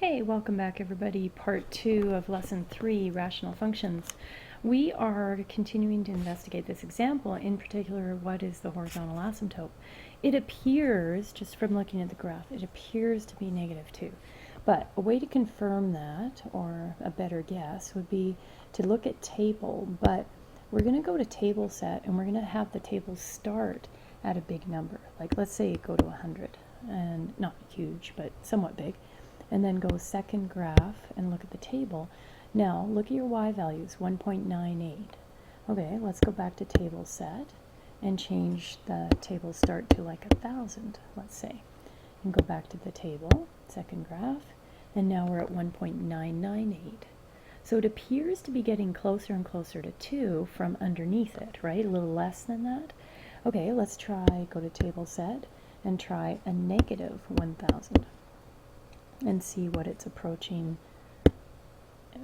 Hey, welcome back everybody. Part 2 of Lesson 3, Rational Functions. We are continuing to investigate this example, in particular, what is the horizontal asymptote? It appears, just from looking at the graph, it appears to be -2. But a way to confirm that, or a better guess, would be to look at table, but we're going to go to table set and we're going to have the table start at a big number. Like let's say go to 100, and not huge, but somewhat big. And then go second graph and look at the table. Now look at your y values, 1.98. Okay, let's go back to table set and change the table start to like 1,000, let's say. And go back to the table, second graph, and now we're at 1.998. So it appears to be getting closer and closer to 2 from underneath it, right? A little less than that. Okay, let's try, go to table set, and try a -1,000. And see what it's approaching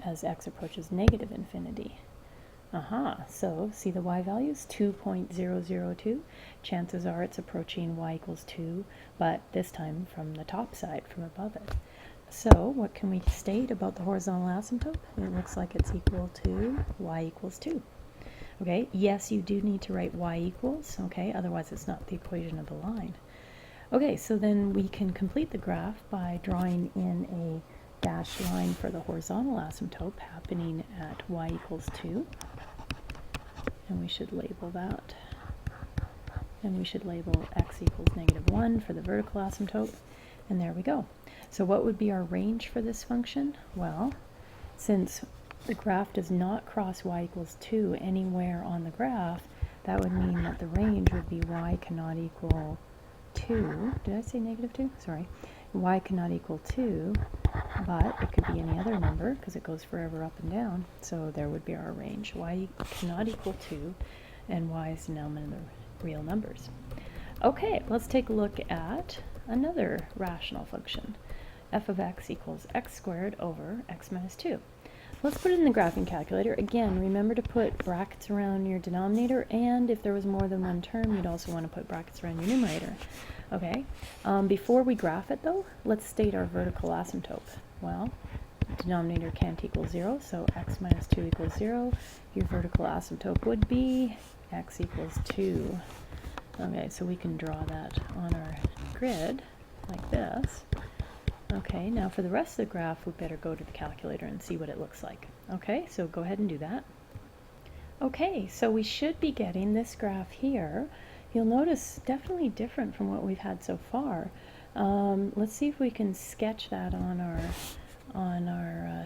as x approaches -infinity. So see the y values, 2.002. Chances are it's approaching y equals 2, but this time from the top side, from above it. So what can we state about the horizontal asymptote? It looks like it's equal to y equals 2. Okay, yes, you do need to write y equals, okay, otherwise it's not the equation of the line. Okay, so then we can complete the graph by drawing in a dashed line for the horizontal asymptote happening at y equals 2. And we should label that. And we should label x equals -1 for the vertical asymptote. And there we go. So what would be our range for this function? Well, since the graph does not cross y equals 2 anywhere on the graph, that would mean that the range would be y cannot equal 2. Did I say -2? Sorry. Y cannot equal 2, but it could be any other number because it goes forever up and down. So there would be our range. Y cannot equal 2, and y is an element of the real numbers. Okay, let's take a look at another rational function. F of x equals x squared over x minus 2. Let's put it in the graphing calculator. Again, remember to put brackets around your denominator, and if there was more than one term, you'd also want to put brackets around your numerator. Okay, before we graph it though, let's state our vertical asymptote. Well, denominator can't equal 0, so x minus 2 equals 0. Your vertical asymptote would be x equals 2. Okay, so we can draw that on our grid like this. Okay, now for the rest of the graph, we better go to the calculator and see what it looks like. Okay, so go ahead and do that. Okay, so we should be getting this graph here. You'll notice definitely different from what we've had so far. Let's see if we can sketch that on our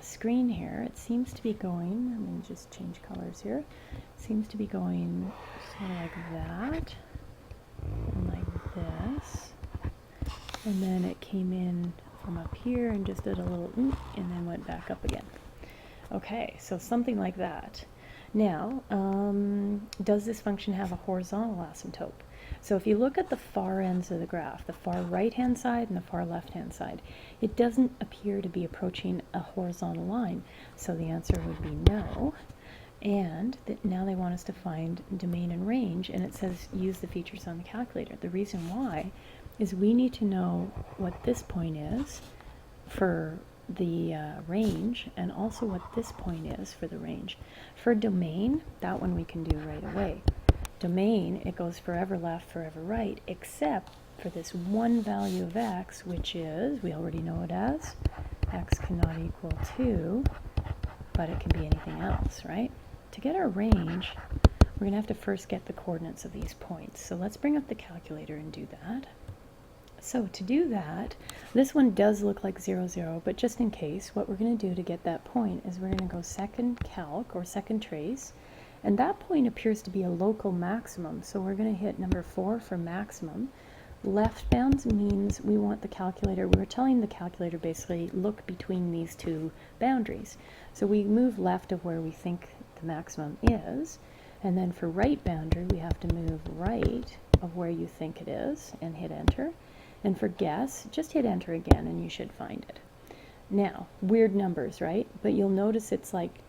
screen here. It seems to be going, let me just change colors here. It seems to be going sort of like that, and like this. And then it came in from up here and just did a little and then went back up again. Okay, so something like that. Now, does this function have a horizontal asymptote? So if you look at the far ends of the graph, the far right-hand side and the far left-hand side, it doesn't appear to be approaching a horizontal line. So the answer would be no. And now they want us to find domain and range, and it says use the features on the calculator. The reason why is we need to know what this point is for the range, and also what this point is for the range. For domain, that one we can do right away. Domain, it goes forever left, forever right, except for this one value of x, which is, we already know it as, x cannot equal 2, but it can be anything else, right? To get our range, we're going to have to first get the coordinates of these points. So let's bring up the calculator and do that. So to do that, this one does look like 0, 0, but just in case, what we're going to do to get that point is we're going to go second calc, or second trace, and that point appears to be a local maximum, so we're going to hit number 4 for maximum. Left bounds means we want the calculator, we're telling the calculator basically look between these two boundaries. So we move left of where we think the maximum is, and then for right boundary we have to move right of where you think it is and hit enter. And for guess, just hit enter again and you should find it. Now, weird numbers, right? But you'll notice it's like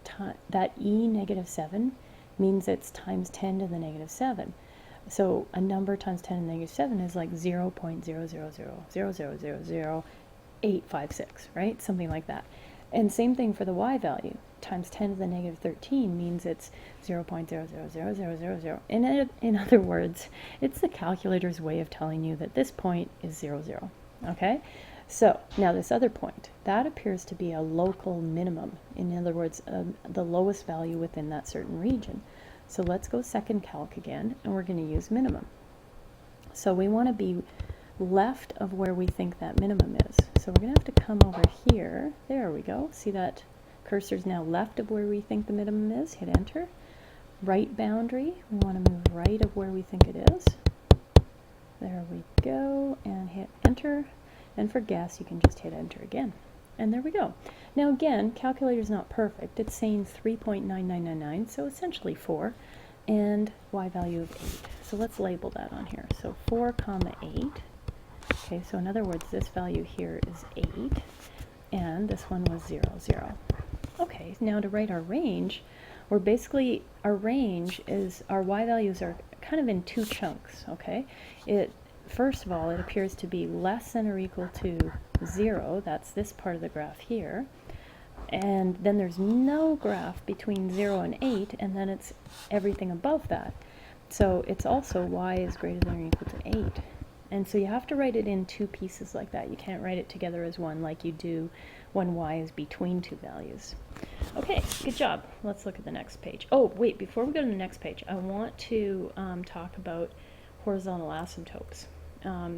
that e -7 means it's times 10 to the -7. So a number times 10 to the -7 is like 0.0000000 856, right? Something like that. And same thing for the y value. Times 10 to the negative 13 means it's 0.000000. In other words, it's the calculator's way of telling you that this point is 0, 0. Okay? So now this other point, that appears to be a local minimum. In other words, the lowest value within that certain region. So let's go second calc again, and we're going to use minimum. So we want to be left of where we think that minimum is. So we're going to have to come over here. There we go. See that cursor's now left of where we think the minimum is. Hit enter. Right boundary, we want to move right of where we think it is. There we go, and hit enter. And for guess, you can just hit enter again. And there we go. Now again, calculator's not perfect. It's saying 3.9999, so essentially 4, and y value of 8. So let's label that on here. So 4 comma 8. Okay, so in other words, this value here is 8, and this one was 0, 0. Okay, now to write our range, we're basically, our range is, our y values are kind of in two chunks, okay? First of all, it appears to be less than or equal to 0, that's this part of the graph here, and then there's no graph between 0 and 8, and then it's everything above that. So it's also y is greater than or equal to 8. And so you have to write it in two pieces like that. You can't write it together as one like you do when y is between two values. Okay, good job. Let's look at the next page. Oh, wait, before we go to the next page, I want to talk about horizontal asymptotes.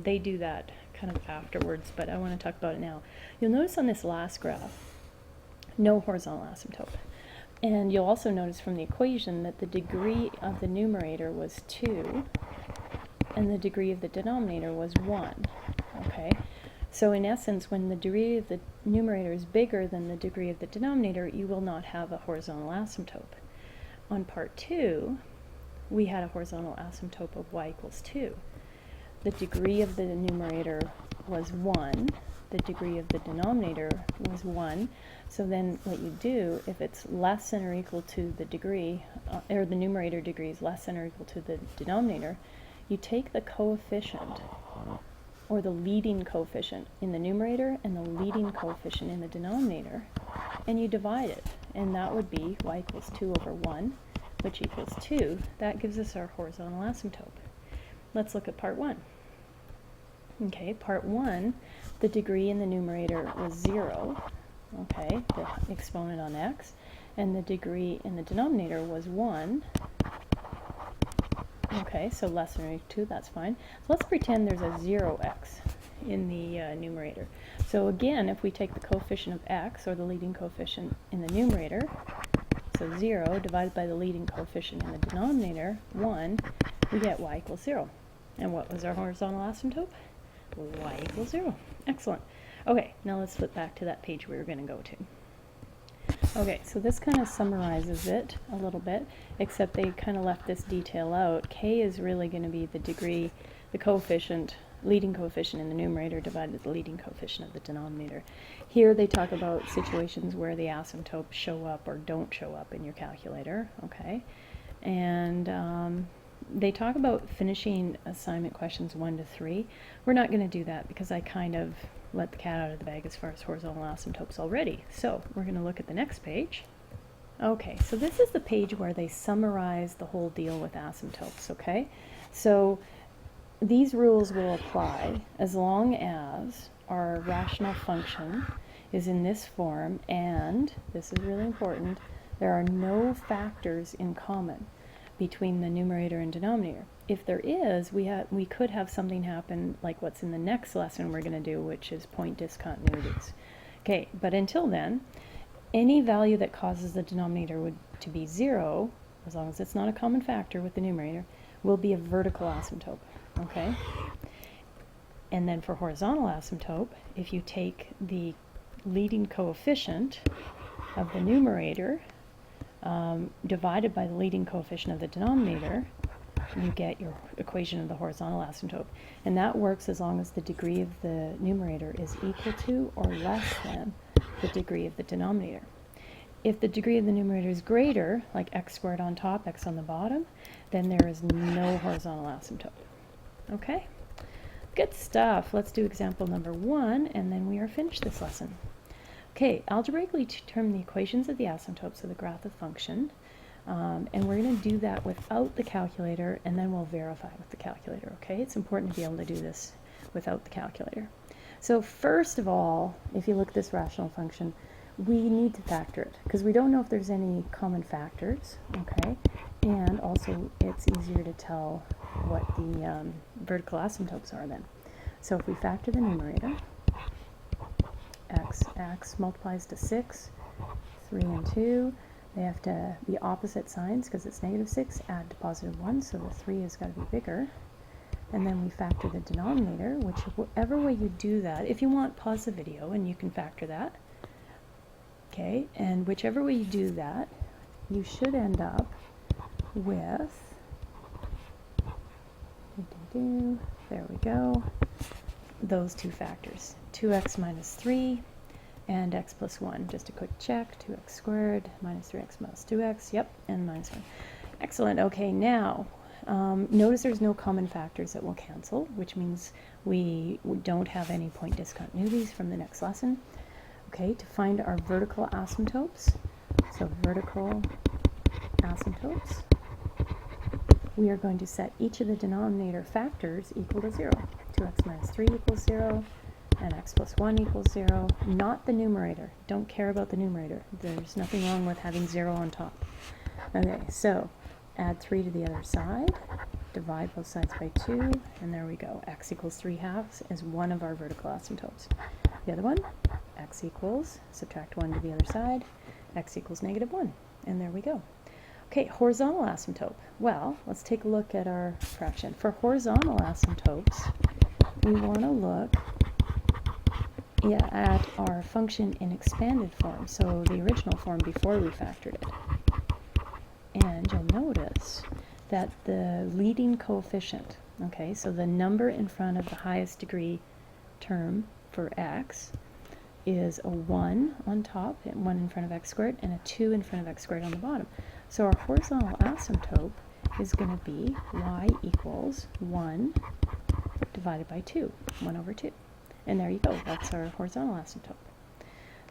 They do that kind of afterwards, but I want to talk about it now. You'll notice on this last graph, no horizontal asymptote. And you'll also notice from the equation that the degree of the numerator was 2, and the degree of the denominator was 1. Okay? So in essence, when the degree of the numerator is bigger than the degree of the denominator, you will not have a horizontal asymptote. On part 2, we had a horizontal asymptote of y equals 2. The degree of the numerator was 1. The degree of the denominator was 1. So then what you do, if it's less than or equal to the degree, or the numerator degree is less than or equal to the denominator, you take the coefficient, or the leading coefficient in the numerator and the leading coefficient in the denominator, and you divide it. And that would be y equals 2 over 1, which equals 2. That gives us our horizontal asymptote. Let's look at part 1. Okay, part 1, the degree in the numerator was 0, okay, the exponent on x, and the degree in the denominator was 1. Okay, so less than or equal to 2, that's fine. So let's pretend there's a 0x in the numerator. So again, if we take the coefficient of x, or the leading coefficient in the numerator, so 0 divided by the leading coefficient in the denominator, 1, we get y equals 0. And what was our horizontal asymptote? Y equals 0. Excellent. Okay, now let's flip back to that page we were going to go to. Okay, so this kind of summarizes it a little bit, except they kind of left this detail out. K is really going to be the degree, the coefficient, leading coefficient in the numerator divided by the leading coefficient of the denominator. Here they talk about situations where the asymptotes show up or don't show up in your calculator, okay? And they talk about finishing assignment questions 1 to 3. We're not going to do that because I kind of let the cat out of the bag as far as horizontal asymptotes already. So we're going to look at the next page. Okay, so this is the page where they summarize the whole deal with asymptotes, okay? So these rules will apply as long as our rational function is in this form, and, this is really important, there are no factors in common between the numerator and denominator. If there is, we could have something happen like what's in the next lesson we're going to do, which is point discontinuities. Okay, but until then, any value that causes the denominator to be 0, as long as it's not a common factor with the numerator, will be a vertical asymptote. Okay? And then for horizontal asymptote, if you take the leading coefficient of the numerator divided by the leading coefficient of the denominator, you get your equation of the horizontal asymptote. And that works as long as the degree of the numerator is equal to or less than the degree of the denominator. If the degree of the numerator is greater, like x squared on top, x on the bottom, then there is no horizontal asymptote. Okay? Good stuff. Let's do example number 1, and then we are finished this lesson. Okay, algebraically determine the equations of the asymptotes of the graph of function. And we're going to do that without the calculator, and then we'll verify with the calculator, okay? It's important to be able to do this without the calculator. So first of all, if you look at this rational function, we need to factor it, because we don't know if there's any common factors, okay? And also, it's easier to tell what the vertical asymptotes are then. So if we factor the numerator, x multiplies to 6, 3 and 2, they have to be opposite signs because it's negative 6, add to positive 1, so the 3 has got to be bigger. And then we factor the denominator, whichever way you do that, if you want, pause the video and you can factor that. Okay, and whichever way you do that, you should end up with, there we go, those two factors, 2x minus 3 and x plus 1. Just a quick check, 2x squared minus 3x plus 2x, yep, and minus 1. Excellent. Okay, now notice there's no common factors that will cancel, which means we don't have any point discontinuities from the next lesson. Okay, to find our vertical asymptotes, so vertical asymptotes, we are going to set each of the denominator factors equal to 0. 2x minus 3 equals 0, and x plus 1 equals 0, not the numerator. Don't care about the numerator. There's nothing wrong with having 0 on top. Okay, so add 3 to the other side, divide both sides by 2, and there we go. X equals 3 halves is one of our vertical asymptotes. The other one, x equals, subtract 1 to the other side, x equals negative 1, and there we go. Okay, horizontal asymptote. Well, let's take a look at our fraction. For horizontal asymptotes, we want to look at our function in expanded form, so the original form before we factored it. And you'll notice that the leading coefficient, okay, so the number in front of the highest degree term for x is a 1 on top, 1 in front of x squared, and a 2 in front of x squared on the bottom. So our horizontal asymptote is going to be y equals 1 divided by 2, 1 over 2. And there you go, that's our horizontal asymptote.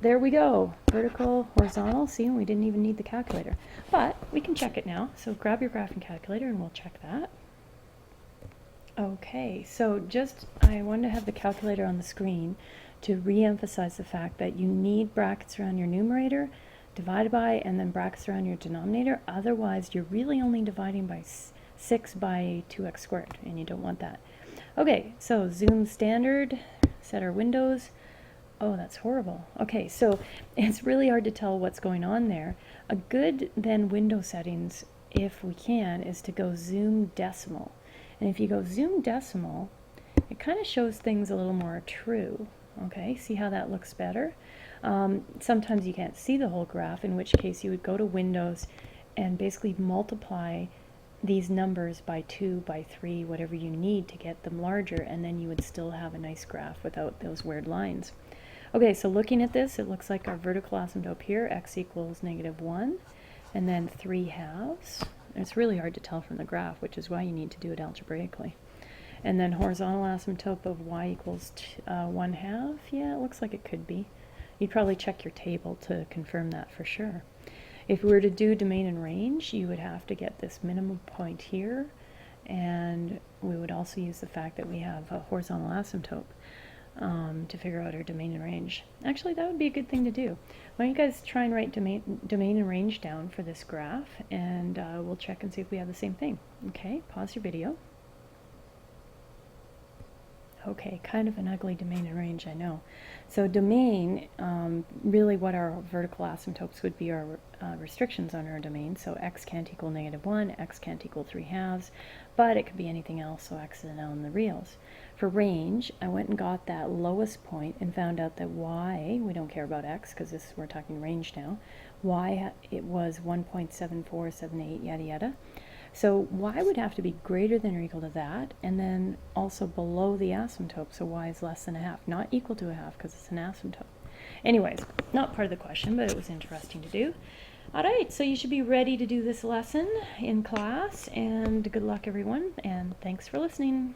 There we go, vertical, horizontal. See, we didn't even need the calculator. But we can check it now. So grab your graphing calculator and we'll check that. Okay, so I wanted to have the calculator on the screen to re-emphasize the fact that you need brackets around your numerator, divided by, and then brackets around your denominator. Otherwise, you're really only dividing by 6 by 2x squared, and you don't want that. Okay, so zoom standard, set our windows. Oh, that's horrible. Okay, so it's really hard to tell what's going on there. A good then window settings, if we can, is to go zoom decimal. And if you go zoom decimal, it kind of shows things a little more true. Okay, see how that looks better? Sometimes you can't see the whole graph, in which case you would go to Windows and basically multiply these numbers by 2, by 3, whatever you need to get them larger, and then you would still have a nice graph without those weird lines. Okay, so looking at this, it looks like our vertical asymptote here, x equals negative 1, and then 3 halves. It's really hard to tell from the graph, which is why you need to do it algebraically. And then horizontal asymptote of y equals 1 half. Yeah, it looks like it could be. You'd probably check your table to confirm that for sure. If we were to do domain and range, you would have to get this minimum point here, and we would also use the fact that we have a horizontal asymptote to figure out our domain and range. Actually, that would be a good thing to do. Why don't you guys try and write domain and range down for this graph, and we'll check and see if we have the same thing. Okay, pause your video. Okay, kind of an ugly domain and range, I know. So domain, really what our vertical asymptotes would be our restrictions on our domain. So x can't equal negative 1, x can't equal 3 halves, but it could be anything else, so x is now in the reals. For range, I went and got that lowest point and found out that y, we don't care about x because we're talking range now, y, it was 1.7478, yada yada. So y would have to be greater than or equal to that, and then also below the asymptote, so y is less than a half, not equal to a half because it's an asymptote. Anyways, not part of the question, but it was interesting to do. Alright, so you should be ready to do this lesson in class, and good luck everyone, and thanks for listening.